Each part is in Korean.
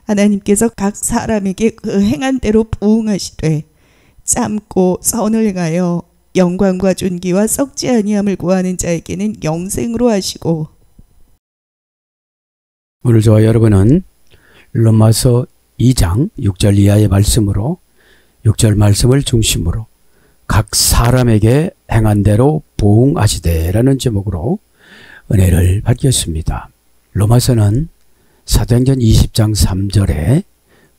하나님께서 각 사람에게 그 행한 대로 부응하시되 참고 선을 행하여 영광과 존귀와 썩지 아니함을 구하는 자에게는 영생으로 하시고. 오늘 저와 여러분은 로마서 2장 6절 이하의 말씀으로 6절 말씀을 중심으로 각 사람에게 행한 대로 부응하시되라는 제목으로 은혜를 받겠습니다. 로마서는 사도행전 20장 3절에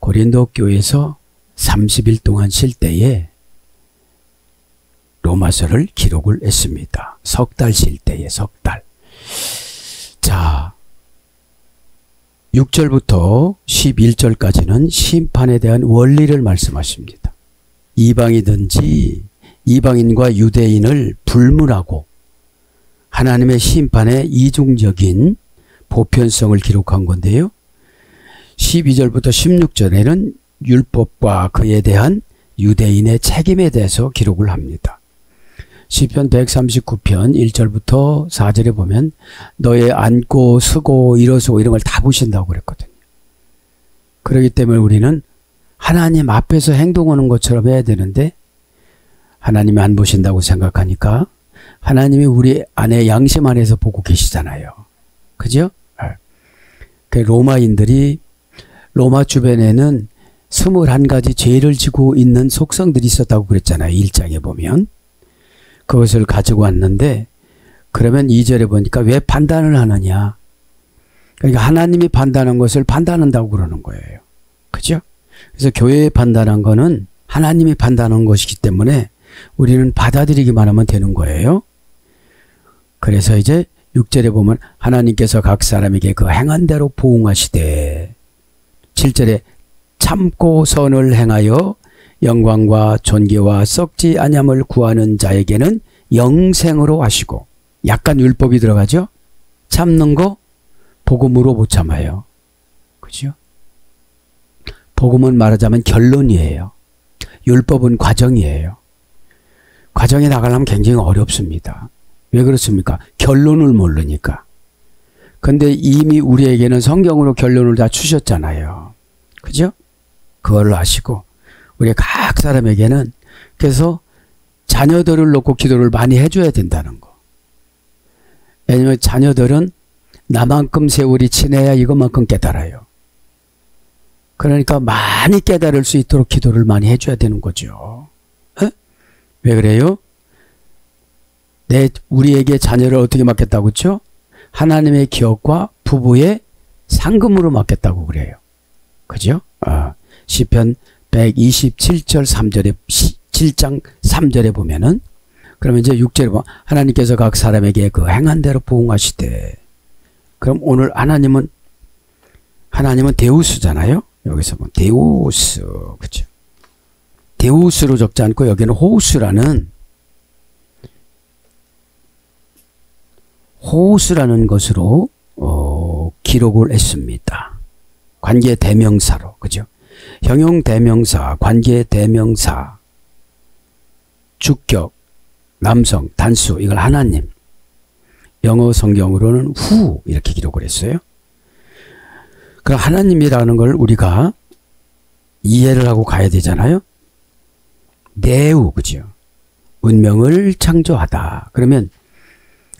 고린도 교회에서 30일 동안 쉴 때에 로마서를 기록을 했습니다. 석 달 쉴 때에 석 달. 자, 6절부터 11절까지는 심판에 대한 원리를 말씀하십니다. 이방이든지 이방인과 유대인을 불문하고 하나님의 심판의 이중적인 보편성을 기록한 건데요. 12절부터 16절에는 율법과 그에 대한 유대인의 책임에 대해서 기록을 합니다. 시편 139편 1절부터 4절에 보면 너의 앉고 서고 일어서고 이런 걸 다 보신다고 그랬거든요. 그렇기 때문에 우리는 하나님 앞에서 행동하는 것처럼 해야 되는데 하나님이 안 보신다고 생각하니까 하나님이 우리 안에 양심 안에서 보고 계시잖아요. 그죠? 그 로마인들이 로마 주변에는 21가지 죄를 지고 있는 속성들이 있었다고 그랬잖아요. 1장에 보면. 그것을 가지고 왔는데 그러면 2절에 보니까 왜 판단을 하느냐. 그러니까 하나님이 판단한 것을 판단한다고 그러는 거예요. 그죠? 그래서 교회에 판단한 거는 하나님이 판단한 것이기 때문에 우리는 받아들이기만 하면 되는 거예요. 그래서 이제 6절에 보면 하나님께서 각 사람에게 그 행한 대로 부응하시되 7절에 참고 선을 행하여 영광과 존귀와 썩지 아니함을 구하는 자에게는 영생으로 하시고. 약간 율법이 들어가죠? 참는 거 복음으로 못 참아요. 그죠? 복음은 말하자면 결론이에요. 율법은 과정이에요. 과정에 나가려면 굉장히 어렵습니다. 왜 그렇습니까? 결론을 모르니까. 근데 이미 우리에게는 성경으로 결론을 다 주셨잖아요. 그죠? 그걸 아시고 우리 각 사람에게는 그래서 자녀들을 놓고 기도를 많이 해줘야 된다는 거. 왜냐면 자녀들은 나만큼 세월이 지내야 이것만큼 깨달아요. 그러니까 많이 깨달을 수 있도록 기도를 많이 해줘야 되는 거죠. 에? 왜 그래요? 우리에게 자녀를 어떻게 맡겼다고 했죠? 하나님의 기업과 부부의 상금으로 맡겼다고 그래요. 그죠? 시편 127절 3절에 7장 3절에 보면은 그러면 이제 6절에 보면 하나님께서 각 사람에게 그 행한 대로 부응하시되. 그럼 오늘 하나님은 데우스잖아요. 여기서 보면 데우스. 그죠? 데우스로 적지 않고 여기는 호우스라는 것으로 기록을 했습니다. 관계 대명사로. 그죠? 형용 대명사, 관계 대명사, 주격, 남성, 단수, 이걸 하나님. 영어 성경으로는 후 이렇게 기록을 했어요. 그럼 하나님이라는 걸 우리가 이해를 하고 가야 되잖아요. 네우, 그죠? 운명을 창조하다. 그러면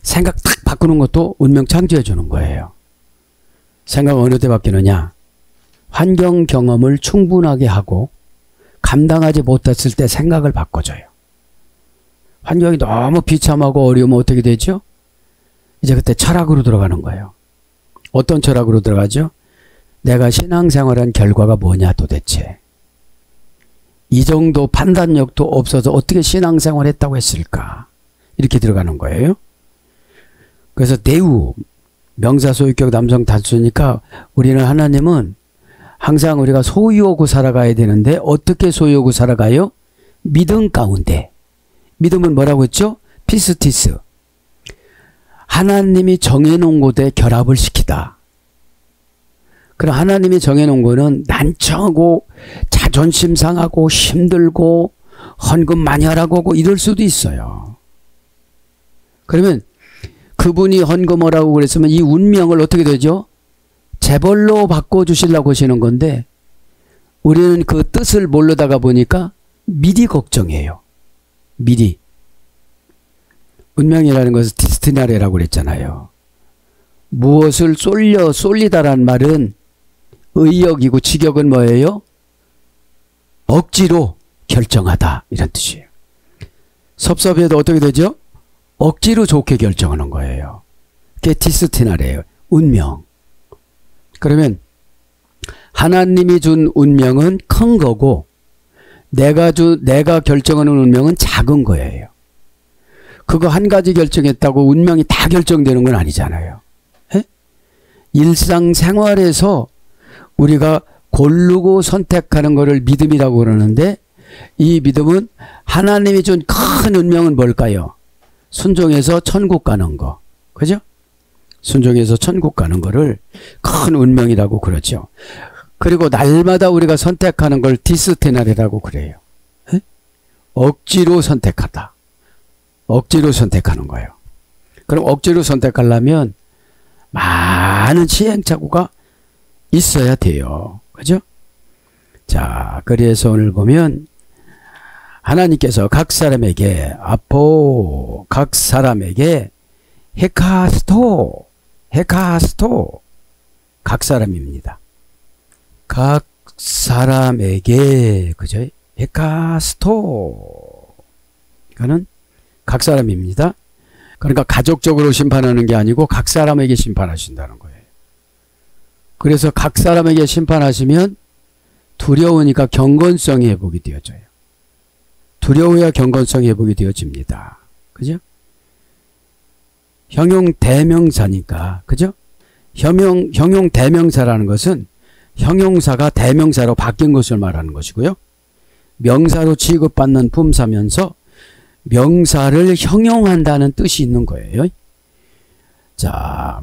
생각 딱 바꾸는 것도 운명 창조해 주는 거예요. 생각 어느 때 바뀌느냐? 환경 경험을 충분하게 하고 감당하지 못했을 때 생각을 바꿔줘요. 환경이 너무 비참하고 어려우면 어떻게 되죠? 이제 그때 철학으로 들어가는 거예요. 어떤 철학으로 들어가죠? 내가 신앙생활한 결과가 뭐냐 도대체. 이 정도 판단력도 없어서 어떻게 신앙생활 했다고 했을까? 이렇게 들어가는 거예요. 그래서 대우, 명사 소유격 남성 단수니까 우리는 하나님은 항상 우리가 소유하고 살아가야 되는데 어떻게 소유하고 살아가요? 믿음 가운데. 믿음은 뭐라고 했죠? 피스티스. 하나님이 정해놓은 곳에 결합을 시키다. 그럼 하나님이 정해놓은 거는 난처하고 자존심 상하고 힘들고 헌금 많이 하라고 하고 이럴 수도 있어요. 그러면 그분이 헌금하라고 그랬으면 이 운명을 어떻게 되죠? 재벌로 바꿔주시려고 하시는 건데 우리는 그 뜻을 모르다가 보니까 미리 걱정해요. 미리. 운명이라는 것은 디스티나레라고 그랬잖아요. 무엇을 쏠리다란 말은 의역이고 직역은 뭐예요? 억지로 결정하다 이런 뜻이에요. 섭섭해도 어떻게 되죠? 억지로 좋게 결정하는 거예요. 그게 디스티나레예요. 운명. 그러면 하나님이 준 운명은 큰 거고 내가 결정하는 운명은 작은 거예요. 그거 한 가지 결정했다고 운명이 다 결정되는 건 아니잖아요. 에? 일상생활에서 우리가 고르고 선택하는 것을 믿음이라고 그러는데 이 믿음은 하나님이 준 큰 운명은 뭘까요? 순종해서 천국 가는 거. 그죠? 순종해서 천국 가는 거를 큰 운명이라고 그러죠. 그리고 날마다 우리가 선택하는 걸 디스테나레라고 그래요. 에? 억지로 선택하다. 억지로 선택하는 거예요. 그럼 억지로 선택하려면 많은 시행착오가 있어야 돼요. 그죠? 자, 그래서 오늘 보면 하나님께서 각 사람에게 각 사람에게 헤카스토 각 사람입니다. 각 사람에게 그죠? 헤카스토 그는 각 사람입니다. 그러니까 가족적으로 심판하는 게 아니고 각 사람에게 심판하신다는 거예요. 그래서 각 사람에게 심판하시면 두려우니까 경건성이 회복이 되어져요. 두려워야 경건성이 회복이 되어집니다. 그죠? 형용 대명사니까 그죠? 형용 대명사라는 것은 형용사가 대명사로 바뀐 것을 말하는 것이고요. 명사로 취급받는 품사면서 명사를 형용한다는 뜻이 있는 거예요. 자,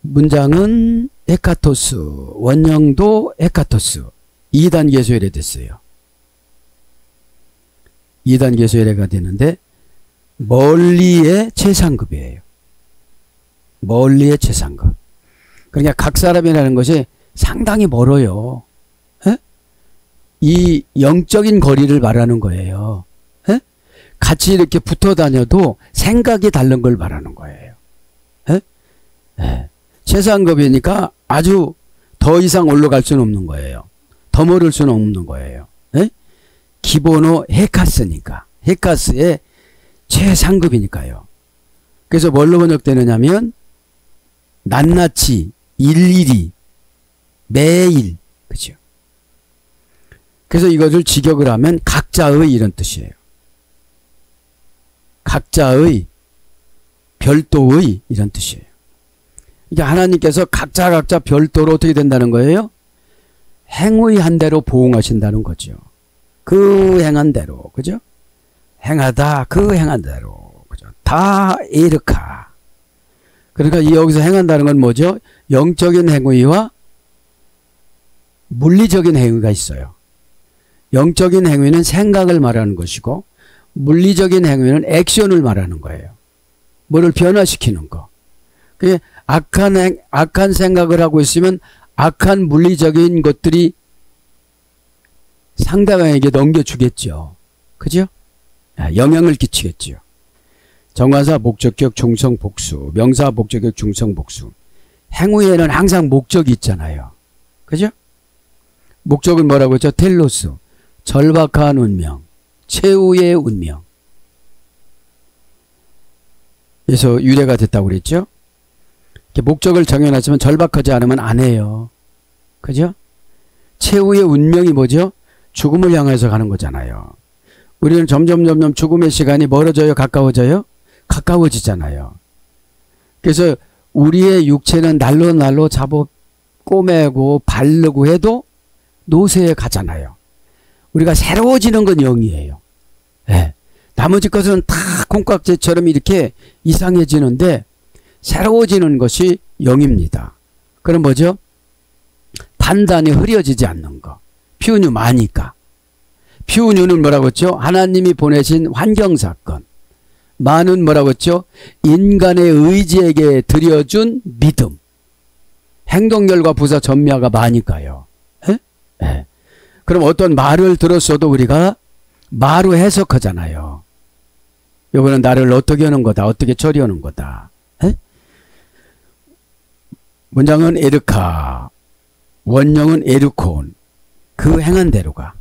문장은 헤카토스, 원형도 헤카토스 2단계 소열에 됐어요. 2단계 소열에가 되는데 멀리의 최상급이에요. 멀리의 최상급. 그러니까 각 사람이라는 것이 상당히 멀어요. 에? 이 영적인 거리를 말하는 거예요. 에? 같이 이렇게 붙어 다녀도 생각이 다른 걸 말하는 거예요. 에? 에. 최상급이니까 아주 더 이상 올라갈 수는 없는 거예요. 더 멀을 수는 없는 거예요. 에? 기본어 헤카스니까. 헤카스의 최상급이니까요. 그래서 뭘로 번역되느냐면 낱낱이 일일이 매일 그죠? 그래서 이것을 직역을 하면 각자의 이런 뜻이에요. 각자의 별도의 이런 뜻이에요. 이게 하나님께서 각자 별도로 어떻게 된다는 거예요? 행의 대로 보응하신다는 거죠. 그 행한 대로 그죠? 행하다 그 행한 대로 그죠? 다 에르카. 그러니까 여기서 행한다는 건 뭐죠? 영적인 행위와 물리적인 행위가 있어요. 영적인 행위는 생각을 말하는 것이고 물리적인 행위는 액션을 말하는 거예요. 뭐를 변화시키는 거. 그게 악한 생각을 하고 있으면 악한 물리적인 것들이 상대방에게 넘겨주겠죠. 그죠? 영향을 끼치겠죠. 정관사 목적격 중성 복수, 명사 목적격 중성 복수. 행위에는 항상 목적이 있잖아요. 그죠? 목적은 뭐라고 했죠? 텔로스, 절박한 운명, 최후의 운명. 그래서 유래가 됐다고 그랬죠? 목적을 정해놨지만 절박하지 않으면 안 해요. 그죠? 최후의 운명이 뭐죠? 죽음을 향해서 가는 거잖아요. 우리는 점점 죽음의 시간이 멀어져요? 가까워져요? 가까워지잖아요. 그래서 우리의 육체는 날로 잡아 꼬매고 바르고 해도 노쇠에 가잖아요. 우리가 새로워지는 건 영이에요. 네. 나머지 것은 다 콩깍지처럼 이렇게 이상해지는데 새로워지는 것이 영입니다. 그럼 뭐죠? 판단이 흐려지지 않는 거. 피우뉴 마니까. 피우뉴는 뭐라고 했죠? 하나님이 보내신 환경사건. 마는 뭐라고 했죠? 인간의 의지에게 드려준 믿음. 행동열과 부사 전미하가 마니까요. 예? 예. 그럼 어떤 말을 들었어도 우리가 마로 해석하잖아요. 이거는 나를 어떻게 하는 거다, 어떻게 처리하는 거다. 예? 문장은 에르카, 원형은 에르콘. 그 행한 대로가,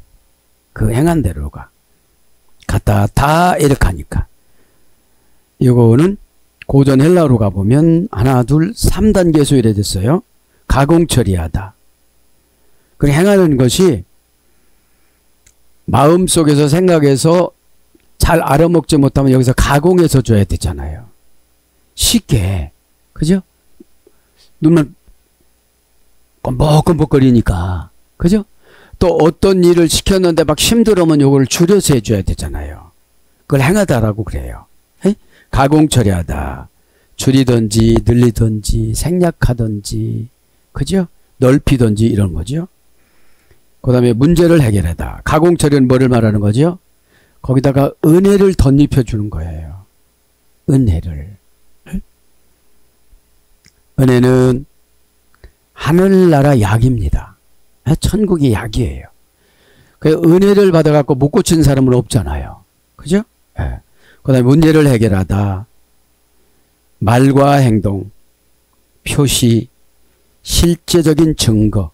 갔다 다 에르카니까. 이거는 고전 헬라어로 가보면 하나, 둘, 3단계에서 이래 됐어요. 가공 처리하다. 그리고 행하는 것이 마음속에서 생각해서 잘 알아먹지 못하면 여기서 가공해서 줘야 되잖아요. 쉽게. 그죠? 눈만 껌뻑껌뻑거리니까. 그죠? 또 어떤 일을 시켰는데 막 힘들으면 요걸 줄여서 해줘야 되잖아요. 그걸 행하다라고 그래요. 에? 가공 처리하다. 줄이든지 늘리든지 생략하든지 그죠? 넓히든지 이런 거죠. 그 다음에 문제를 해결하다. 가공 처리는 뭐를 말하는 거죠? 거기다가 은혜를 덧입혀 주는 거예요. 은혜를. 은혜는 하늘나라 약입니다. 천국이 약이에요. 그 은혜를 받아갖고 못 고친 사람은 없잖아요. 그죠? 예. 그 다음에 문제를 해결하다. 말과 행동, 표시, 실제적인 증거,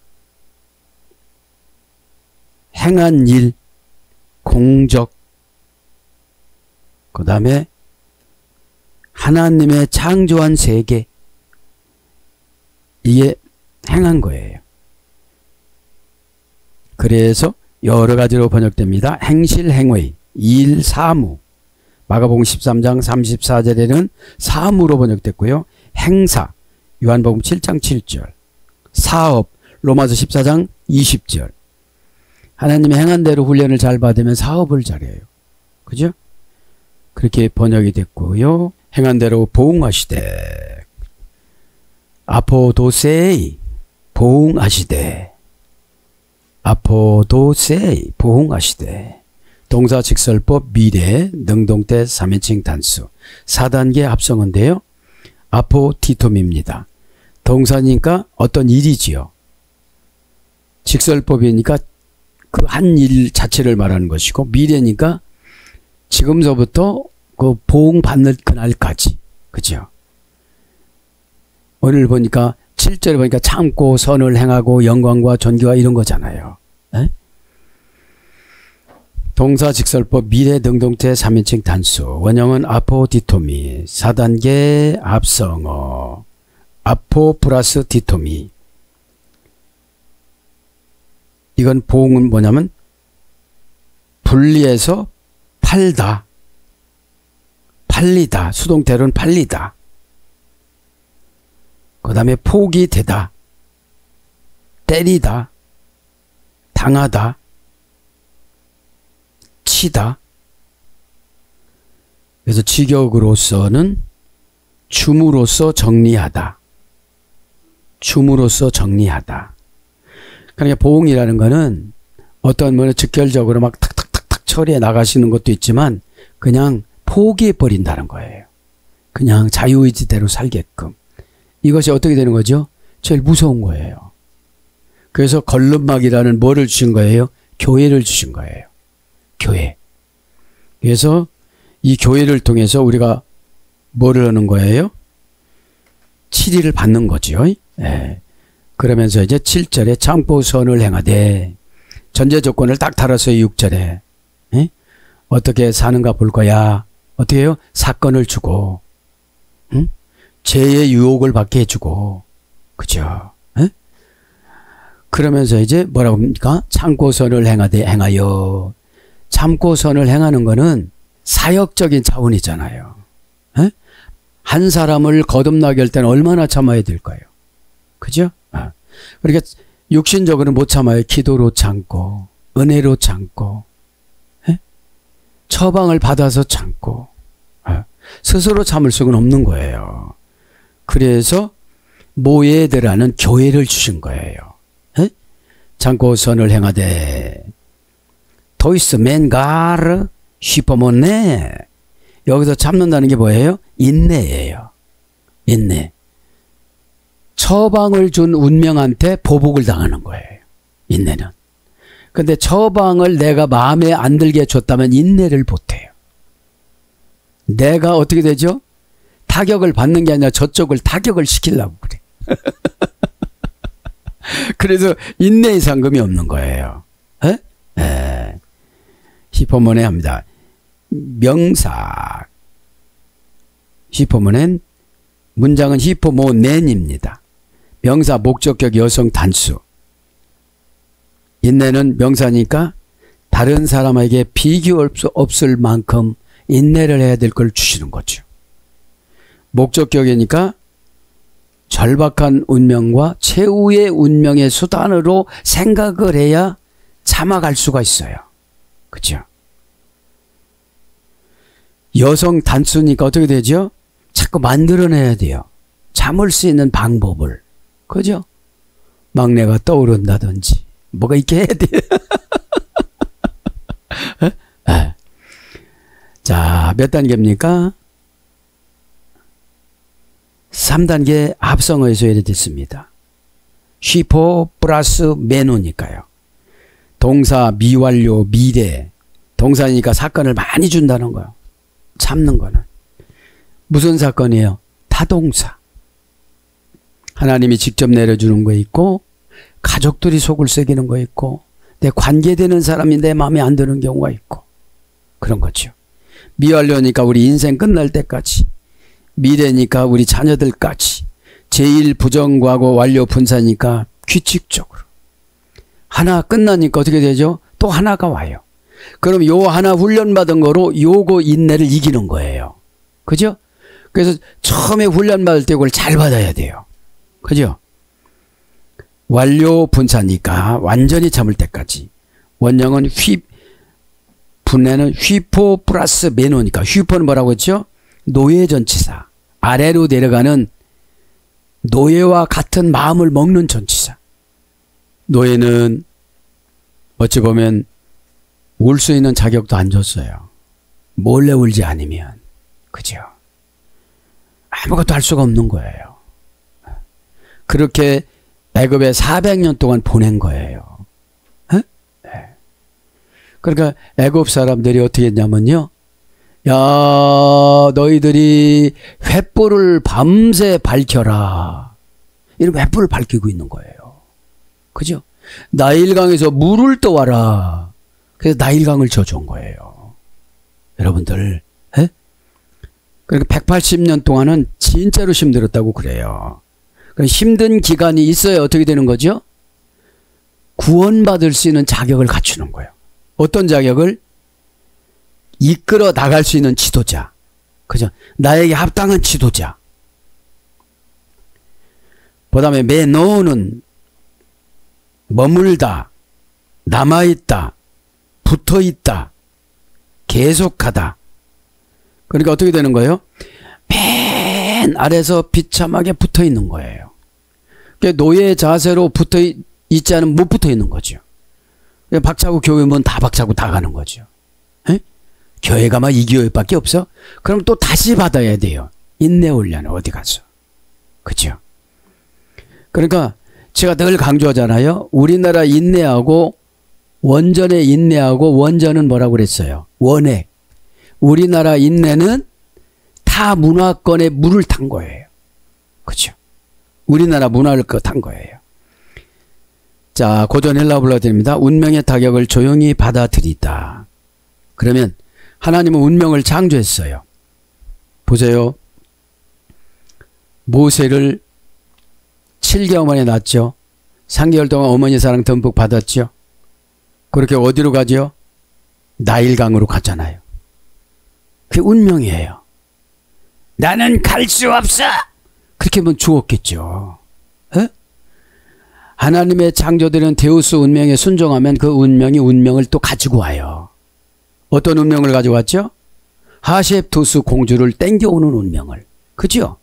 행한 일, 공적, 그 다음에 하나님의 창조한 세계, 이게 행한 거예요. 그래서 여러 가지로 번역됩니다. 행실, 행의, 일, 사무. 마가복음 13장 34절에는 사무로 번역됐고요. 행사, 요한복음 7장 7절. 사업, 로마서 14장 20절. 하나님의 행한 대로 훈련을 잘 받으면 사업을 잘해요. 그죠? 그렇게 번역이 됐고요. 행한 대로 보응하시되. 아포도세이, 보응하시되. 아포도세이, 보응하시되. 동사 직설법 미래, 능동태 3인칭 단수. 4단계 합성어인데요. 아포티톰입니다. 동사니까 어떤 일이지요. 직설법이니까 그 한 일 자체를 말하는 것이고, 미래니까 지금서부터 그 보응받는 그날까지. 그죠? 오늘 보니까 7절에 보니까 참고 선을 행하고 영광과 존귀와 이런 거잖아요. 에? 동사 직설법 미래 능동태 3인칭 단수. 원형은 아포디토미. 4단계 합성어. 아포 플러스 디토미. 이건 보응은 뭐냐면 분리해서 팔다. 팔리다. 수동태로는 팔리다. 그 다음에 폭이 되다. 때리다. 당하다. 치다. 그래서 직역으로서는 줌으로써 정리하다. 줌으로써 정리하다. 그러니까 보응이라는 거는 어떤 뭐 직결적으로 막 탁탁탁탁 처리해 나가시는 것도 있지만 그냥 포기해 버린다는 거예요. 그냥 자유의지대로 살게끔. 이것이 어떻게 되는 거죠? 제일 무서운 거예요. 그래서 걸름막이라는 뭐를 주신 거예요? 교회를 주신 거예요. 교회. 그래서 이 교회를 통해서 우리가 뭐를 하는 거예요? 치리를 받는 거죠. 예. 그러면서 이제 7절에 참고 선을 행하되 전제 조건을 딱 달았어요. 6절에. 예? 어떻게 사는가 볼 거야. 어떻게 해요? 사건을 주고 응? 죄의 유혹을 받게 해주고 그죠? 예? 그러면서 이제 뭐라고 합니까? 참고 선을 행하되 행하여. 참고 선을 행하는 거는 사역적인 차원이잖아요. 에? 한 사람을 거듭나게 할 때는 얼마나 참아야 될까요? 그죠? 그러니까 육신적으로는 못 참아요. 기도로 참고 은혜로 참고 에? 처방을 받아서 참고 스스로 참을 수는 없는 거예요. 그래서 모예드라는 교회를 주신 거예요. 에? 참고 선을 행하되 도이스 맨가르 슈퍼모네. 여기서 참는다는 게 뭐예요? 인내예요. 인내. 처방을 준 운명한테 보복을 당하는 거예요. 인내는. 근데 처방을 내가 마음에 안 들게 줬다면 인내를 못해요. 내가 어떻게 되죠? 타격을 받는 게 아니라 저쪽을 타격을 시키려고 그래. 그래서 인내의 상금이 없는 거예요. 시포먼에 합니다. 명사. 시포먼엔 문장은 히포모넨입니다. 명사 목적격 여성 단수. 인내는 명사니까 다른 사람에게 비교 없을 만큼 인내를 해야 될 걸 주시는 거죠. 목적격이니까 절박한 운명과 최후의 운명의 수단으로 생각을 해야 참아갈 수가 있어요. 그죠? 여성 단수니까 어떻게 되죠? 자꾸 만들어내야 돼요. 참을 수 있는 방법을. 그죠? 막내가 떠오른다든지 뭐가 있게 해야 돼요. 자, 몇 단계입니까? 3단계 합성어에서 예래됐습니다. 쉬포 플러스 메노니까요. 동사 미완료 미래. 동사니까 사건을 많이 준다는 거예요. 참는 거는. 무슨 사건이에요? 타동사. 하나님이 직접 내려주는 거 있고 가족들이 속을 새기는 거 있고 내 관계되는 사람이 내 마음에 안 드는 경우가 있고 그런 거죠. 미완료니까 우리 인생 끝날 때까지, 미래니까 우리 자녀들까지, 제일 부정과고 완료 분사니까 규칙적으로. 하나 끝나니까 어떻게 되죠? 또 하나가 와요. 그럼 요 하나 훈련받은 거로 요거 인내를 이기는 거예요. 그죠? 그래서 처음에 훈련받을 때 이걸 잘 받아야 돼요. 그죠? 완료 분사니까 완전히 참을 때까지. 원형은 분해는 휘포 플러스 메노니까 휘포는 뭐라고 했죠? 노예 전치사. 아래로 내려가는 노예와 같은 마음을 먹는 전치사. 노예는 어찌 보면 울 수 있는 자격도 안 줬어요. 몰래 울지 않으면. 그죠? 아무것도 할 수가 없는 거예요. 그렇게 애굽에 400년 동안 보낸 거예요. 그러니까 애굽 사람들이 어떻게 했냐면요. 야, 너희들이 횃불을 밤새 밝혀라. 이렇게 횃불을 밝히고 있는 거예요. 그죠? 나일강에서 물을 떠와라. 그래서 나일강을 져준 거예요. 여러분들. 그러니까 180년 동안은 진짜로 힘들었다고 그래요. 힘든 기간이 있어야 어떻게 되는 거죠? 구원받을 수 있는 자격을 갖추는 거예요. 어떤 자격을? 이끌어 나갈 수 있는 지도자. 그죠? 나에게 합당한 지도자. 그 다음에 메노는 머물다, 남아있다, 붙어있다, 계속하다. 그러니까 어떻게 되는 거예요? 맨 아래서 비참하게 붙어있는 거예요. 그러니까 노예 자세로 붙어있지 않으면 못 붙어있는 거죠. 박차고 교회 문 다 박차고 다 가는 거죠. 에? 교회가 막 이 교회밖에 없어? 그럼 또 다시 받아야 돼요. 인내 훈련을 어디 가서. 그죠? 그러니까 제가 늘 강조하잖아요. 우리나라 인내하고 원전의 인내하고 원전은 뭐라고 그랬어요? 원액. 우리나라 인내는 타 문화권에 물을 탄 거예요. 그죠? 우리나라 문화를 탄 거예요. 자, 고전 헬라어 불러드립니다. 운명의 타격을 조용히 받아들이다. 그러면 하나님은 운명을 창조했어요. 보세요. 모세를 7개월 만에 낳았죠. 3개월 동안 어머니 사랑 듬뿍 받았죠. 그렇게 어디로 가죠? 나일강으로 갔잖아요. 그게 운명이에요. 나는 갈 수 없어. 그렇게 하면 죽었겠죠. 에? 하나님의 창조되는 데우스 운명에 순종하면 그 운명이 운명을 또 가지고 와요. 어떤 운명을 가지고 왔죠? 하셉투스 공주를 땡겨오는 운명을. 그죠?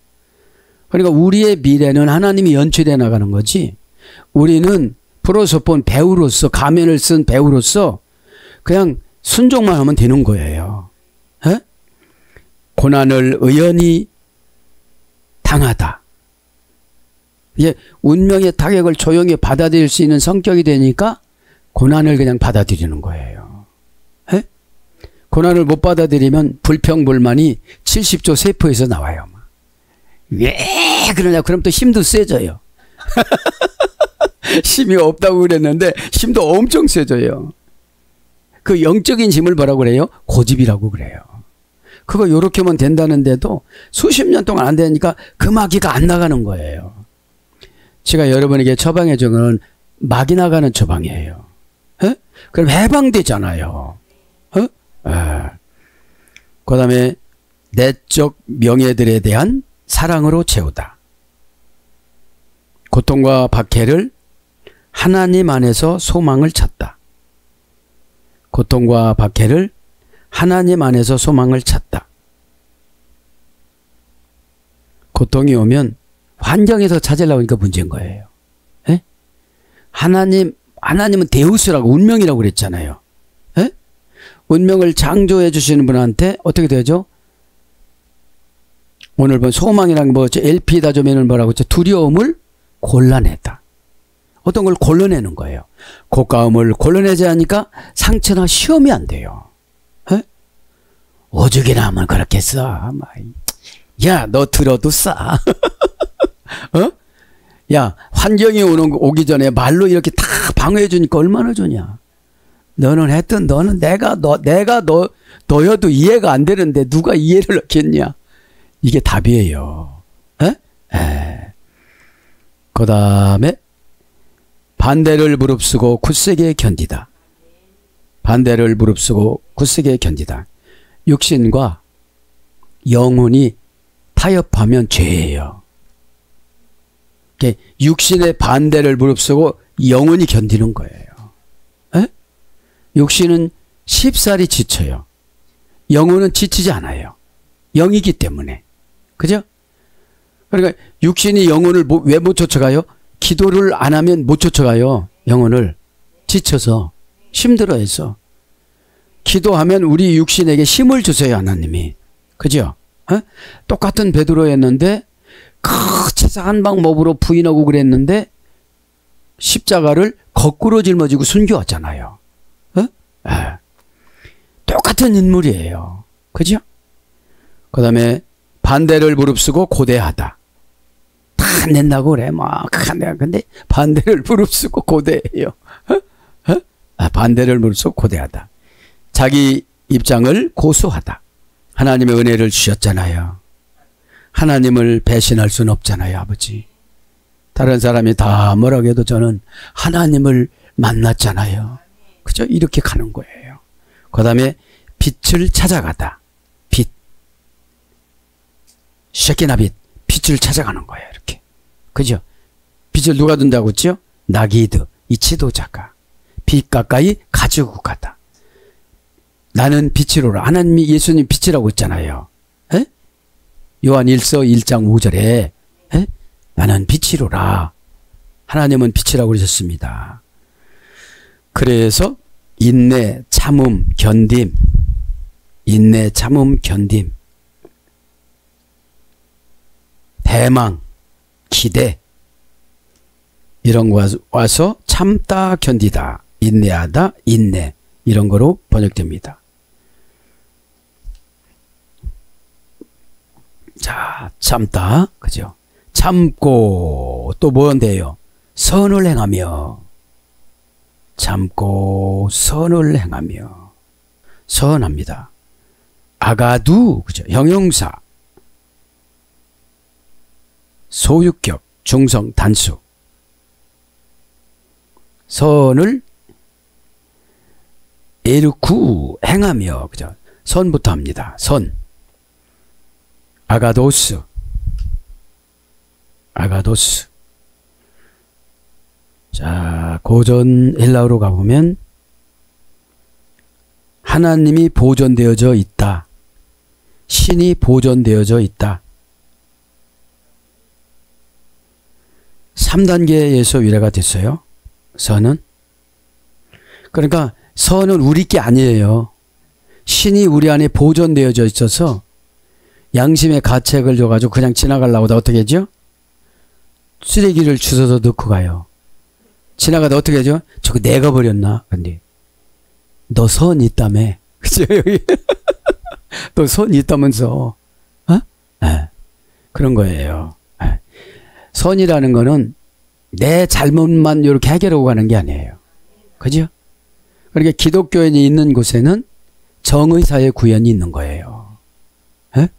그러니까 우리의 미래는 하나님이 연출해 나가는 거지. 우리는 프로소폰 배우로서, 가면을 쓴 배우로서 그냥 순종만 하면 되는 거예요. 에? 고난을 의연히 당하다. 이제 운명의 타격을 조용히 받아들일 수 있는 성격이 되니까 고난을 그냥 받아들이는 거예요. 에? 고난을 못 받아들이면 불평불만이 70조 세포에서 나와요. 왜 그러냐? 그럼 또 힘도 세져요. 힘이 없다고 그랬는데 힘도 엄청 세져요. 그 영적인 힘을 뭐라고 그래요? 고집이라고 그래요. 그거 요렇게 하면 된다는데도 수십 년 동안 안 되니까 그 마귀가 안 나가는 거예요. 제가 여러분에게 처방해 준 건 마귀 나가는 처방이에요. 에? 그럼 해방되잖아요. 그 다음에 내적 명예들에 대한 사랑으로 채우다. 고통과 박해를 하나님 안에서 소망을 찾다. 고통과 박해를 하나님 안에서 소망을 찾다. 고통이 오면 환경에서 찾으려고 하니까 문제인 거예요. 에? 하나님은 데우스라고 운명이라고 그랬잖아요. 에? 운명을 창조해 주시는 분한테 어떻게 되죠? 오늘 본 소망이라는 거 뭐죠? LP 다조면은 뭐라고 했죠? 두려움을 골라내다. 어떤 걸 골라내는 거예요. 고가움을 골라내지 않으니까 상처나 시험이 안 돼요. 에? 오죽이나 하면 그렇게 써. 야, 너 들어도 싸. 어? 야, 환경이 오기 전에 말로 이렇게 다 방어해 주니까 얼마나 좋냐. 너는 하여튼 너는 내가 너여도 이해가 안 되는데 누가 이해를 하겠냐. 이게 답이에요. 그 다음에 반대를 무릅쓰고 굳세게 견디다. 반대를 무릅쓰고 굳세게 견디다. 육신과 영혼이 타협하면 죄예요. 육신의 반대를 무릅쓰고 영혼이 견디는 거예요. 에? 육신은 쉽사리 지쳐요. 영혼은 지치지 않아요. 영이기 때문에. 그죠? 그러니까 육신이 영혼을 왜 못 쫓아가요? 기도를 안 하면 못 쫓아가요. 영혼을. 지쳐서. 힘들어해서. 기도하면 우리 육신에게 힘을 주세요. 하나님이. 그죠? 어? 똑같은 베드로였는데 치사한 방법으로 부인하고 그랬는데 십자가를 거꾸로 짊어지고 순교했잖아요. 어? 똑같은 인물이에요. 그죠? 그 다음에 반대를 무릅쓰고 고대하다. 다 낸다고 그래. 근데 반대를 무릅쓰고 고대해요. 반대를 무릅쓰고 고대하다. 자기 입장을 고수하다. 하나님의 은혜를 주셨잖아요. 하나님을 배신할 수는 없잖아요, 아버지. 다른 사람이 다 뭐라고 해도 저는 하나님을 만났잖아요. 그죠? 이렇게 가는 거예요. 그 다음에 빛을 찾아가다. 빛. 쉐키나빛. 빛을 찾아가는 거예요, 이렇게. 그죠? 빛을 누가 둔다고 했죠? 나기드. 이 지도자가. 빛 가까이 가지고 가다. 나는 빛이로라. 하나님이 예수님 빛이라고 했잖아요. 에? 요한 1서 1장 5절에 에? 나는 빛이로라. 하나님은 빛이라고 그러셨습니다. 그래서 인내, 참음, 견딤. 인내, 참음, 견딤. 대망, 기대. 이런 거 와서 참다, 견디다. 인내하다, 인내. 이런 거로 번역됩니다. 자, 참다. 그죠? 참고 또 뭔데요? 선을 행하며. 참고 선을 행하며. 선합니다. 아가두. 그죠? 형용사. 소유격, 중성, 단수. 선을 에르쿠 행하며. 그죠? 선부터 합니다. 선. 아가도스. 아가도스. 자, 고전 헬라어로 가보면 하나님이 보존되어져 있다. 신이 보존되어져 있다. 3단계에서 위례가 됐어요. 선은. 그러니까 선은 우리 게 아니에요. 신이 우리 안에 보존되어져 있어서 양심의 가책을 줘가지고 그냥 지나가려고 하다 어떻게 했죠? 쓰레기를 주워서 넣고 가요. 지나가다 어떻게 하죠? 저거 내가 버렸나? 근데 너 선 있다며. 그죠? 여기 너 선 있다면서. 어? 네. 그런 거예요. 네. 선이라는 거는 내 잘못만 이렇게 해결하고 가는 게 아니에요. 그죠? 그러니까 기독교인이 있는 곳에는 정의 사회 구현이 있는 거예요. 네?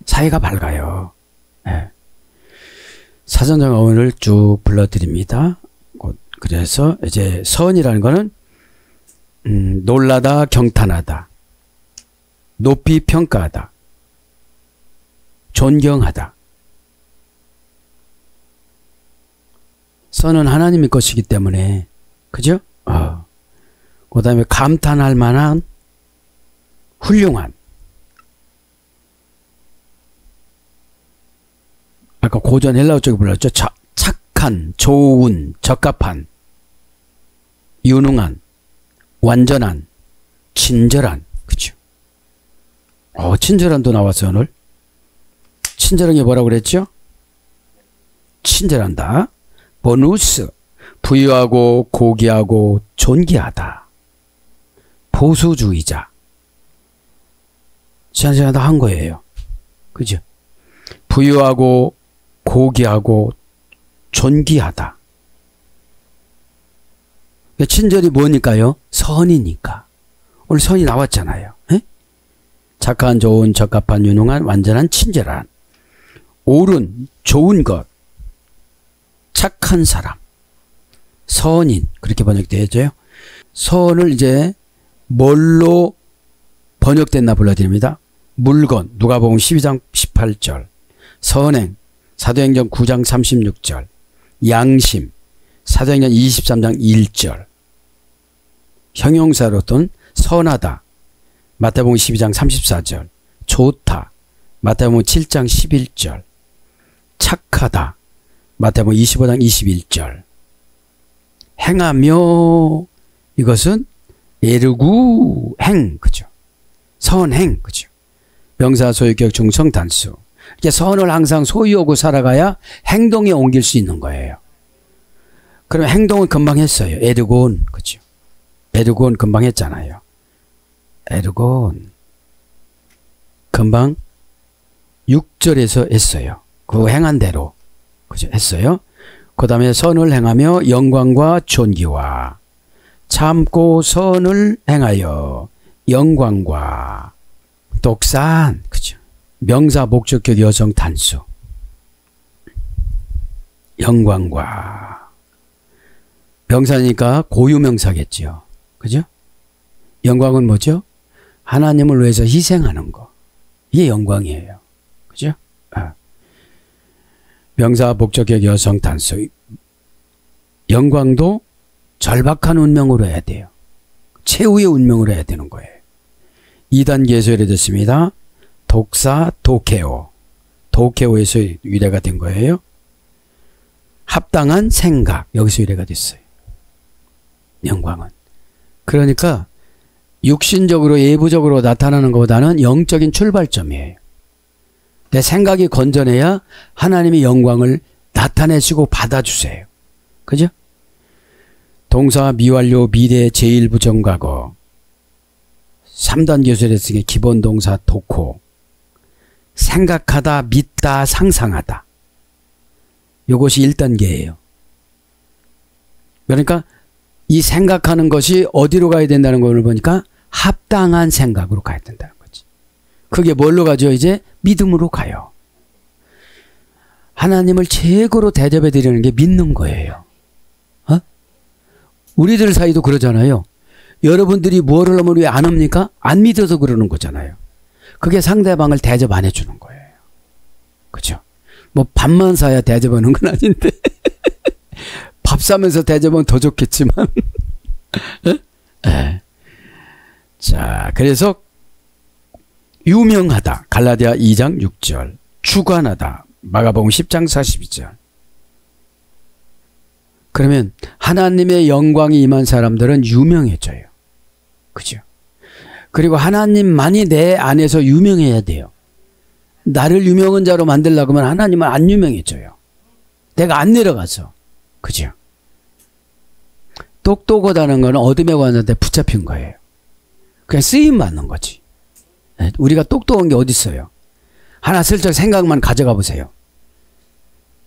사회가 밝아요. 네. 사전정언을 쭉 불러드립니다. 그래서 이제 선이라는 거는 놀라다, 경탄하다, 높이 평가하다, 존경하다. 선은 하나님의 것이기 때문에, 그죠? 그 다음에 감탄할 만한, 훌륭한. 아까 고전 헬라어 쪽에 불렀죠. 착한, 좋은, 적합한, 유능한, 완전한, 친절한. 그죠? 친절한도 나왔어요, 오늘. 친절한 게 뭐라고 그랬죠? 친절한다. 보누스, 부유하고 고귀하고 존귀하다. 보수주의자. 친절하다 한 거예요. 그죠? 부유하고 고귀하고 존귀하다. 친절이 뭐니까요? 선이니까. 오늘 선이 나왔잖아요. 에? 착한, 좋은, 적합한, 유능한, 완전한, 친절한. 옳은, 좋은 것. 착한 사람. 선인. 그렇게 번역되어져요. 선을 이제 뭘로 번역됐나 불러드립니다. 물건. 누가복음 12장 18절. 선행. 사도행전 9장 36절. 양심. 사도행전 23장 1절. 형용사로 돈 선하다. 마태복음 12장 34절. 좋다. 마태복음 7장 11절. 착하다. 마태복음 25장 21절. 행하며 이것은 에르구 행. 그죠? 선행. 그죠? 명사 소유격 중성 단수. 이게 선을 항상 소유하고 살아가야 행동에 옮길 수 있는 거예요. 그럼 행동은 금방 했어요. 에르곤. 그죠? 에르곤 금방 했잖아요. 에르곤. 금방 6절에서 했어요. 그 행한 대로. 그죠? 했어요. 그 다음에 선을 행하며 영광과 존귀와 참고 선을 행하여 영광과 독산. 그죠? 명사 목적격 여성 단수. 영광과. 명사니까 고유명사겠죠. 그죠? 영광은 뭐죠? 하나님을 위해서 희생하는 거. 이게 영광이에요. 그죠? 명사 목적격 여성 단수. 영광도 절박한 운명으로 해야 돼요. 최후의 운명으로 해야 되는 거예요. 2단계에서 유래됐습니다. 독사 도케오. 도케오에서 유래가 된 거예요. 합당한 생각. 여기서 유래가 됐어요. 영광은. 그러니까 육신적으로 예부적으로 나타나는 것보다는 영적인 출발점이에요. 내 생각이 건전해야 하나님의 영광을 나타내시고 받아주세요. 그죠? 동사 미완료 미래 제1부정과거 3단계 소리의 기본 동사 도코. 생각하다, 믿다, 상상하다. 이것이 1단계예요. 그러니까 이 생각하는 것이 어디로 가야 된다는 걸 보니까 합당한 생각으로 가야 된다는 거지. 그게 뭘로 가죠? 이제 믿음으로 가요. 하나님을 최고로 대접해 드리는 게 믿는 거예요. 우리들 사이도 그러잖아요. 여러분들이 뭐를 하면 왜 안 합니까? 안 믿어서 그러는 거잖아요. 그게 상대방을 대접 안 해주는 거예요. 그죠? 뭐 밥만 사야 대접하는 건 아닌데 밥 사면서 대접은 더 좋겠지만 네. 자, 그래서 유명하다. 갈라디아 2장 6절. 주관하다. 마가복음 10장 42절. 그러면 하나님의 영광이 임한 사람들은 유명해져요. 그죠? 그리고 하나님만이 내 안에서 유명해야 돼요. 나를 유명한 자로 만들려고 하면 하나님은 안 유명해져요. 내가 안 내려가서. 그죠? 똑똑하다는 건 어둠에 관한데 붙잡힌 거예요. 그냥 쓰임 맞는 거지. 우리가 똑똑한 게 어디 있어요? 하나 슬쩍 생각만 가져가 보세요.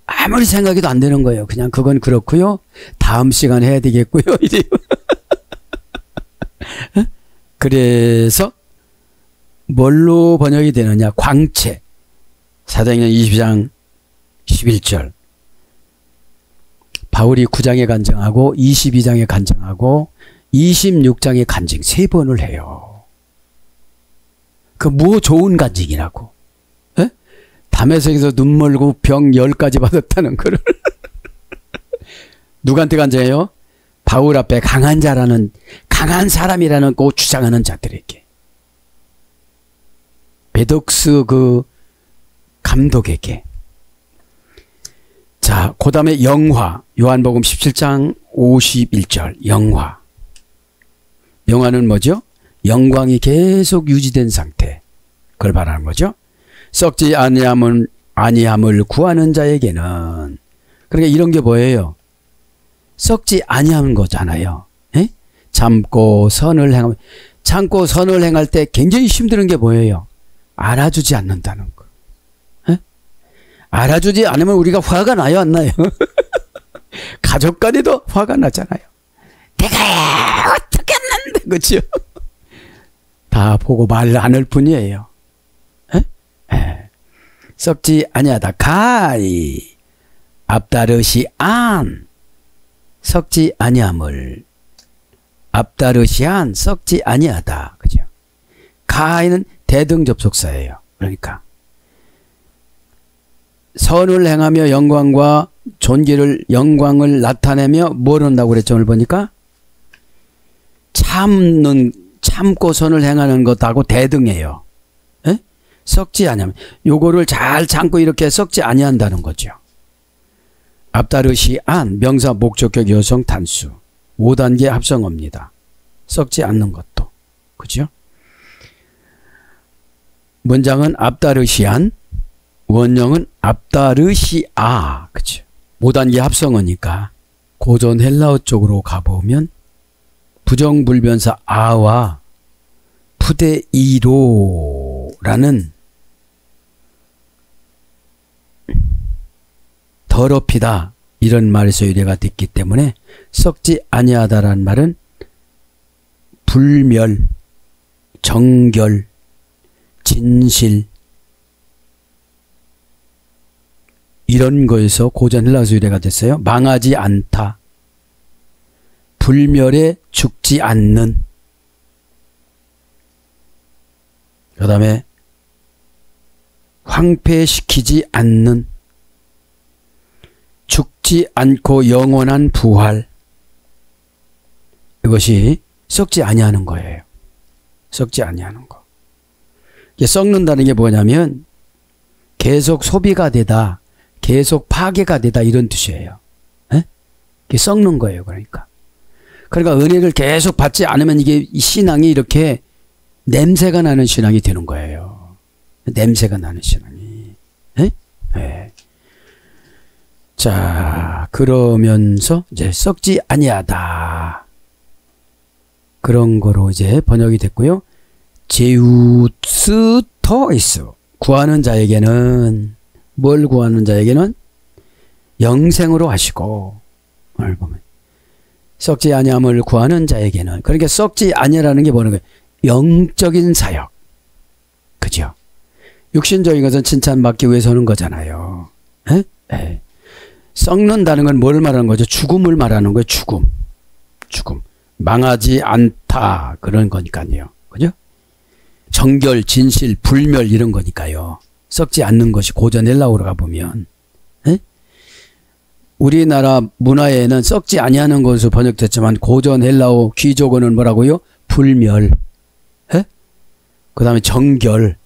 아무리 생각해도 안 되는 거예요. 그냥 그건 그렇고요. 다음 시간 해야 되겠고요. 이래요. 그래서 뭘로 번역이 되느냐? 광채. 사도행전 20장 11절. 바울이 9장에 간증하고 22장에 간증하고 26장에 간증 3번을 해요. 그 뭐 좋은 간증이라고. 에? 담에색에서 눈 멀고 병 10가지 받았다는 거를. 누구한테 간증해요? 바울 앞에 강한 자라는, 강한 사람이라는 꼭 주장하는 자들에게. 베독스 그 감독에게. 자, 그 다음에 영화. 요한복음 17장 51절. 영화. 영화는 뭐죠? 영광이 계속 유지된 상태. 그걸 말하는 거죠. 썩지 아니함을 구하는 자에게는. 그러니까 이런 게 뭐예요? 썩지 아니하는 거잖아요. 에? 참고 선을 행하면. 참고 선을 행할 때 굉장히 힘든 게 뭐예요? 알아주지 않는다는 거. 에? 알아주지 않으면 우리가 화가 나요, 안 나요? 가족 간에도 화가 나잖아요. 내가 어떻게 했는데, 그렇죠? 다 보고 말 안 할 뿐이에요. 에? 에. 썩지 아니하다. 가이 앞다르시 안 썩지 아니함을 앞다르시 안 썩지 아니하다. 그죠? 가이는 대등접속사예요. 그러니까 선을 행하며 영광과 존귀를 영광을 나타내며 뭘 한다고 그랬죠? 오늘 보니까 참고 선을 행하는 것하고 대등해요. 에? 썩지 아니하면 요거를 잘 참고 이렇게 썩지 아니한다는 거죠. 앞다르시 안 명사 목적격 여성 단수 5단계 합성어입니다. 썩지 않는 것도. 그죠? 문장은 앞다르시안, 원형은 앞다르시아. 그죠? 5단계 합성어니까 고전 헬라어 쪽으로 가보면 부정불변사 아와 푸데이로라는 더럽히다 이런 말에서 유래가 됐기 때문에 썩지 아니하다라는 말은 불멸, 정결, 진실 이런 거에서 고전 헬라어에서 유래가 됐어요. 망하지 않다, 불멸에 죽지 않는, 그 다음에 황폐시키지 않는, 죽지 않고 영원한 부활. 이것이 썩지 아니하는 거예요. 썩지 아니하는 거. 이게 썩는다는 게 뭐냐면 계속 소비가 되다, 계속 파괴가 되다 이런 뜻이에요. 에? 이게 썩는 거예요. 그러니까 은혜를 계속 받지 않으면 이게 신앙이 이렇게 냄새가 나는 신앙이 되는 거예요. 냄새가 나는 신앙이. 에? 네. 자, 그러면서 이제 썩지 아니하다. 그런 거로 이제 번역이 됐고요. 제우스 토이스. 구하는 자에게는, 뭘 구하는 자에게는 영생으로 하시고, 오늘 보면 썩지 아니함을 구하는 자에게는, 그러니까 썩지 아니라는 게 뭐는 거예요? 영적인 사역. 그죠? 육신적인 것은 칭찬받기 위해서 하는 거잖아요. 에? 에. 썩는다는 건 뭘 말하는 거죠? 죽음을 말하는 거예요. 죽음. 망하지 않다. 그런 거니까요. 그죠? 정결, 진실, 불멸 이런 거니까요. 썩지 않는 것이 고전 헬라어로 가보면. 에? 우리나라 문화에는 썩지 아니하는 것으로 번역됐지만 고전 헬라어 귀족어는 뭐라고요? 불멸. 에? 그 다음에 정결,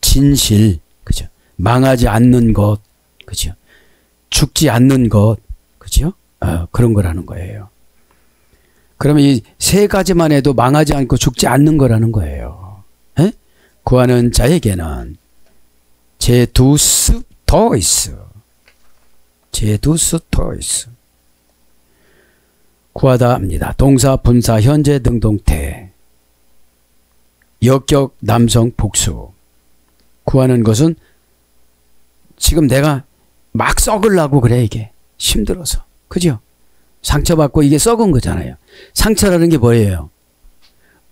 진실. 그죠? 망하지 않는 것. 그죠? 죽지 않는 것, 그죠? 그런 거라는 거예요. 그러면 이 세 가지만 해도 망하지 않고 죽지 않는 거라는 거예요. 에? 구하는 자에게는 제두스 토이스. 제두스토이스. 구하다 합니다. 동사, 분사, 현재, 능동태. 역격, 남성, 복수. 구하는 것은 지금 내가 막 썩으려고 그래, 이게. 힘들어서. 그죠? 상처받고 이게 썩은 거잖아요. 상처라는 게 뭐예요?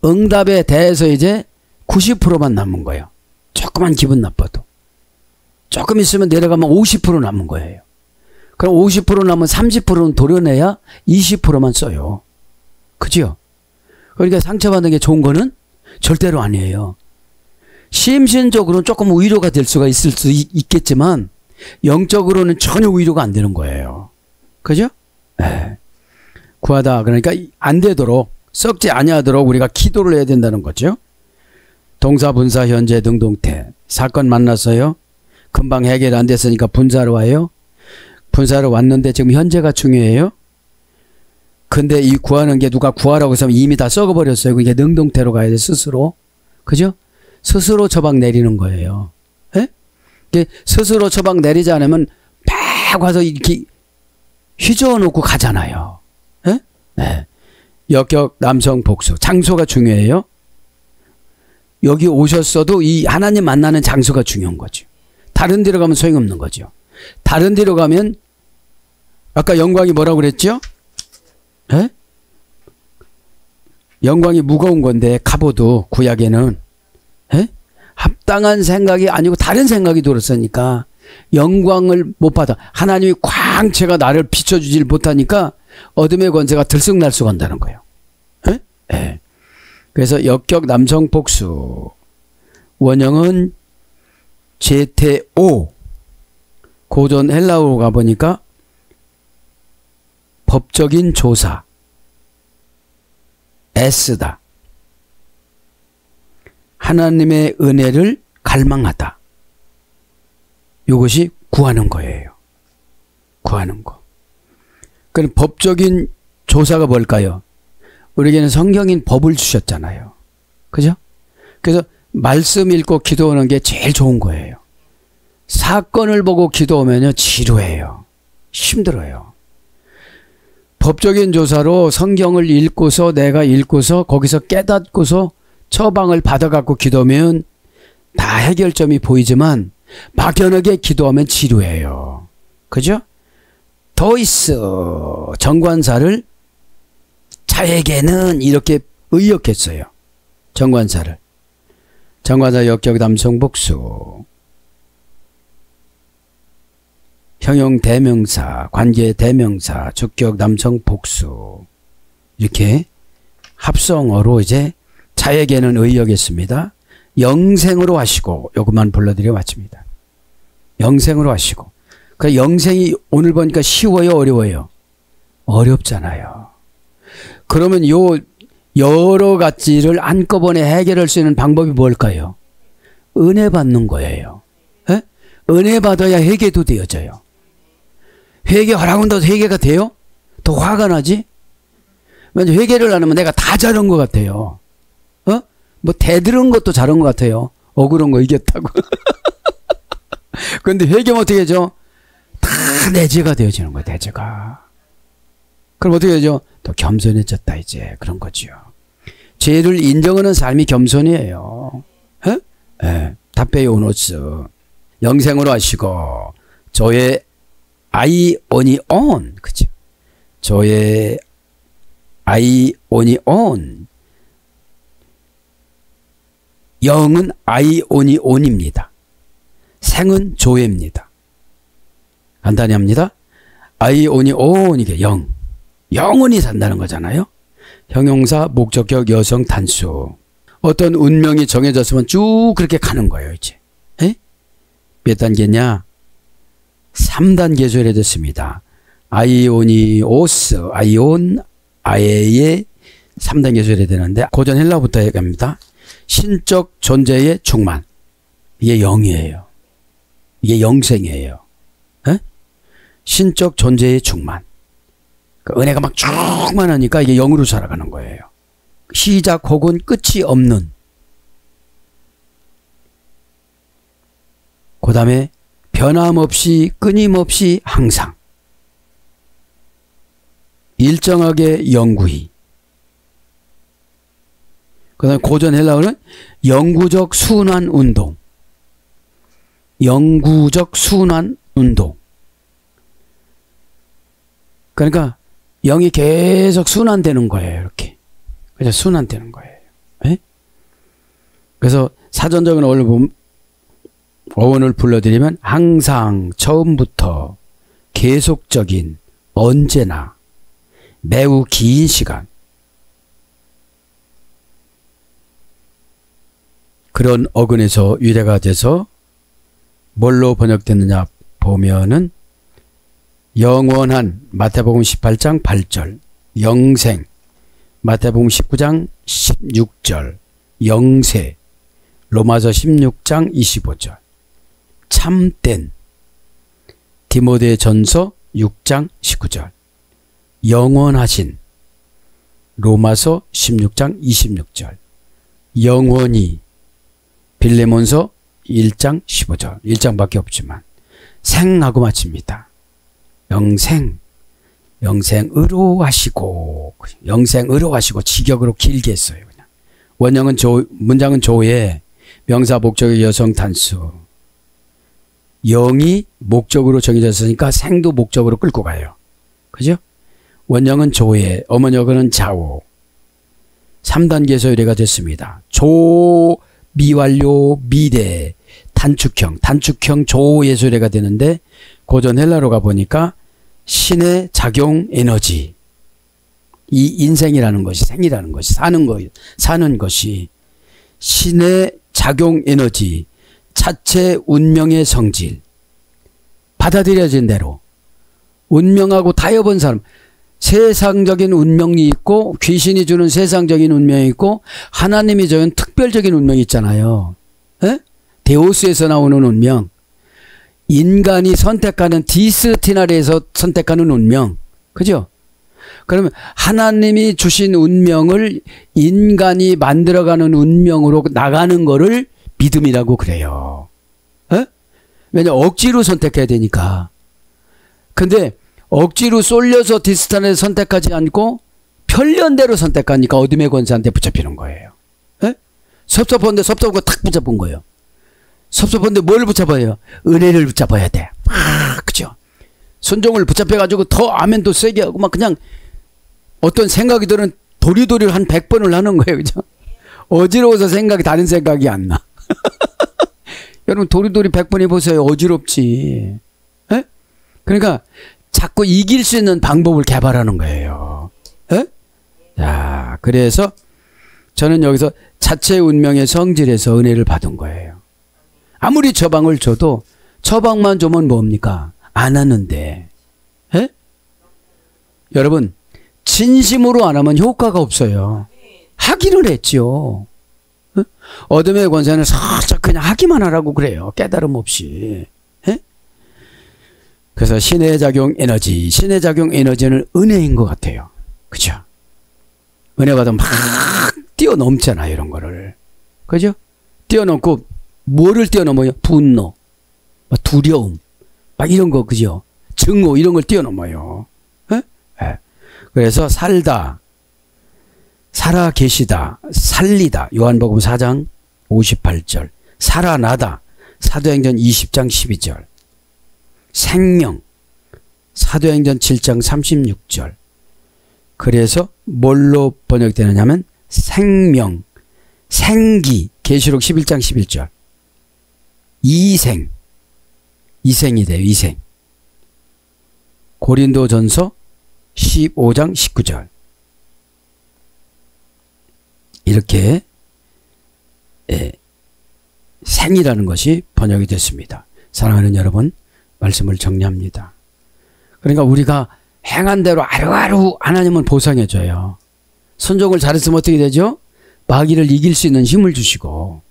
응답에 대해서 이제 90%만 남은 거예요. 조그만 기분 나빠도. 조금 있으면 내려가면 50% 남은 거예요. 그럼 50% 남은 30%는 도려내야 20%만 써요. 그죠? 그러니까 상처받는 게 좋은 거는 절대로 아니에요. 심신적으로는 조금 위로가 될 수가 있을 수 있겠지만 영적으로는 전혀 위로가 안 되는 거예요. 그죠? 네. 구하다 그러니까 안 되도록 썩지 아니하도록 우리가 기도를 해야 된다는 거죠. 동사, 분사, 현재, 능동태. 사건 만났어요. 금방 해결 안 됐으니까 분사로 와요. 분사로 왔는데 지금 현재가 중요해요. 근데 이 구하는 게 누가 구하라고 해서 이미 다 썩어버렸어요. 그게 능동태로 가야 돼, 스스로. 그죠? 스스로 처방 내리는 거예요. 예? 스스로 처방 내리지 않으면 막 와서 이렇게 휘저어 놓고 가잖아요. 예? 네. 역격, 남성, 복수. 장소가 중요해요. 여기 오셨어도 이 하나님 만나는 장소가 중요한 거죠. 다른 데로 가면 소용없는 거죠. 다른 데로 가면 아까 영광이 뭐라고 그랬죠? 에? 영광이 무거운 건데 갑오도 구약에는 에? 합당한 생각이 아니고 다른 생각이 들었으니까 영광을 못 받아. 하나님이 광채가 나를 비춰주질 못하니까 어둠의 권세가 들쑥날쑥 한다는 거예요. 에? 에. 그래서 역격, 남성, 복수. 원형은 제테오. 고전 헬라어로 가보니까 법적인 조사. 애쓰다. 하나님의 은혜를 갈망하다. 이것이 구하는 거예요. 구하는 거. 그럼 법적인 조사가 뭘까요? 우리에게는 성경인 법을 주셨잖아요. 그죠? 그래서 말씀 읽고 기도하는 게 제일 좋은 거예요. 사건을 보고 기도하면요, 지루해요. 힘들어요. 법적인 조사로 성경을 읽고서 내가 읽고서 거기서 깨닫고서 처방을 받아갖고 기도하면 다 해결점이 보이지만 막연하게 기도하면 지루해요. 그죠? 더이스 정관사를 자에게는 이렇게 의역했어요. 정관사를. 정관사 역격 남성 복수. 형용 대명사, 관계 대명사, 주격 남성 복수. 이렇게 합성어로 이제 자에게는 의역했습니다. 영생으로 하시고 요것만 불러드려 마칩니다. 영생으로 하시고. 그 영생이 오늘 보니까 쉬워요, 어려워요? 어렵잖아요. 그러면 요 여러 가지를 한꺼번에 해결할 수 있는 방법이 뭘까요? 은혜 받는 거예요. 에? 은혜 받아야 회개도 되어져요. 회개하라고 한다고 회개가 돼요? 더 화가 나지? 왜냐면 회개를 안 하면 내가 다 잘한 것 같아요. 어? 뭐 대들은 것도 잘한 것 같아요. 억울한 거 이겼다고. 그런데 회개하면 어떻게 하죠? 다 내 죄가 되어지는 거예요. 내 죄가. 그럼 어떻게 되죠? 더 겸손해졌다 이제. 그런 거죠. 죄를 인정하는 삶이 겸손이에요. 에? 에. 답배요노스. 영생으로 하시고 저의 아이오니온. 그죠? 저의 아이오니온. 영은 아이오니온입니다. 생은 조회입니다. 간단히 합니다. 아이오니온 이게 영. 영원히 산다는 거잖아요. 형용사, 목적격, 여성, 단수. 어떤 운명이 정해졌으면 쭉 그렇게 가는 거예요. 이제. 에? 몇 단계냐? 3단계 조율해 됐습니다. 아이오니오스, 아이온, 아에의 3단계 조율해 되는데 고전 헬라어부터 얘기합니다. 신적 존재의 충만. 이게 영이에요. 이게 영생이에요. 에? 신적 존재의 충만. 그 은혜가 막 충만하니까 이게 영으로 살아가는 거예요. 시작 혹은 끝이 없는. 그 다음에 변함없이 끊임없이 항상. 일정하게 영구히. 그 다음에 고전 헬라어는 영구적 순환 운동. 영구적 순환 운동. 그러니까 영이 계속 순환되는 거예요. 이렇게. 그래서 순환되는 거예요. 네? 그래서 사전적인 어원을 불러드리면 항상, 처음부터, 계속적인, 언제나, 매우 긴 시간. 그런 어근에서 유래가 돼서 뭘로 번역됐느냐 보면은 영원한 마태복음 18장 8절, 영생 마태복음 19장 16절, 영세 로마서 16장 25절, 참된 디모데전서 6장 19절, 영원하신 로마서 16장 26절, 영원히 빌레몬서 1장 15절, 1장밖에 없지만 생하고 마칩니다. 영생, 영생으로 하시고, 영생으로 하시고 직역으로 길게 했어요. 그냥. 원형은 문장은 조에, 명사 목적의 여성 단수. 영이 목적으로 정해졌으니까 생도 목적으로 끌고 가요. 그죠? 원형은 조에, 어머니어근은 좌우. 3단계에서 유래가 됐습니다. 조, 미완료, 미래, 단축형 조에서 유래가 되는데 고전 헬라로 가보니까 신의 작용 에너지, 이 인생이라는 것이, 생이라는 것이, 사는 것이 신의 작용 에너지, 자체 운명의 성질, 받아들여진 대로 운명하고 타협한 사람, 세상적인 운명이 있고 귀신이 주는 세상적인 운명이 있고 하나님이 주는 특별적인 운명이 있잖아요. 에? 데오스에서 나오는 운명, 인간이 선택하는 디스티나리에서 선택하는 운명, 그죠? 그러면 하나님이 주신 운명을 인간이 만들어가는 운명으로 나가는 거를 믿음이라고 그래요. 에? 왜냐 억지로 선택해야 되니까. 근데 억지로 쏠려서 디스타를 선택하지 않고 편련대로 선택하니까 어둠의 권세한테 붙잡히는 거예요. 에? 섭섭한데 섭섭한 거 탁 붙잡은 거예요. 섭섭한데 뭘 붙잡아요? 은혜를 붙잡아야 돼. 그죠? 순종을 붙잡혀가지고 더 아멘도 세게 하고 막 그냥 어떤 생각이 들은 도리도리를 한 100번을 하는 거예요. 그죠? 어지러워서 다른 생각이 안 나. 여러분 도리도리 100번 해보세요. 어지럽지. 에? 그러니까 자꾸 이길 수 있는 방법을 개발하는 거예요. 에? 자, 그래서 저는 여기서 자체 운명의 성질에서 은혜를 받은 거예요. 아무리 처방을 줘도 처방만 주면 뭡니까? 안 하는데. 에? 여러분 진심으로 안 하면 효과가 없어요. 하기를 했죠. 에? 어둠의 권세는 살짝 그냥 하기만 하라고 그래요. 깨달음 없이. 에? 그래서 신의 작용 에너지는 은혜인 것 같아요. 그죠? 은혜 받으면 막 뛰어넘잖아요. 이런 거를. 그죠? 뛰어넘고 뭐를 뛰어넘어요? 분노, 두려움, 막 이런 거, 그죠? 증오, 이런 걸 뛰어넘어요. 에? 에. 그래서 살다, 살아 계시다, 살리다, 요한복음 4장 58절, 살아나다, 사도행전 20장 12절, 생명, 사도행전 7장 36절. 그래서 뭘로 번역되느냐면 생명, 생기, 계시록 11장 11절. 이생이 돼요. 이생. 고린도전서 15장 19절. 이렇게 생이라는 것이 번역이 됐습니다. 사랑하는 여러분, 말씀을 정리합니다. 그러니까 우리가 행한 대로 하루하루 하나님은 보상해줘요. 순종을 잘했으면 어떻게 되죠? 마귀를 이길 수 있는 힘을 주시고,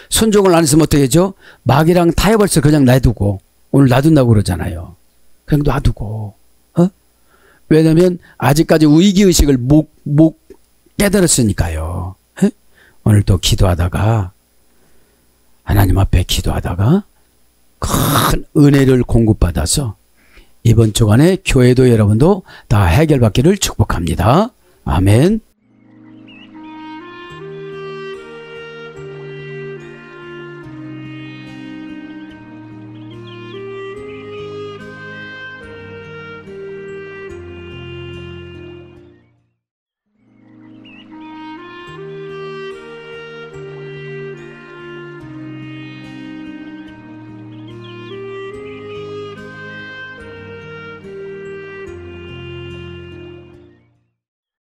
순종을 안 했으면 어떻게 되죠? 마귀랑 타협을 해서 그냥 놔두고, 오늘 놔둔다고 그러잖아요. 그냥 놔두고, 왜냐면 아직까지 위기의식을 못 깨달았으니까요. 오늘 또 기도하다가, 하나님 앞에 기도하다가 큰 은혜를 공급받아서 이번 주간에 교회도 여러분도 다 해결받기를 축복합니다. 아멘.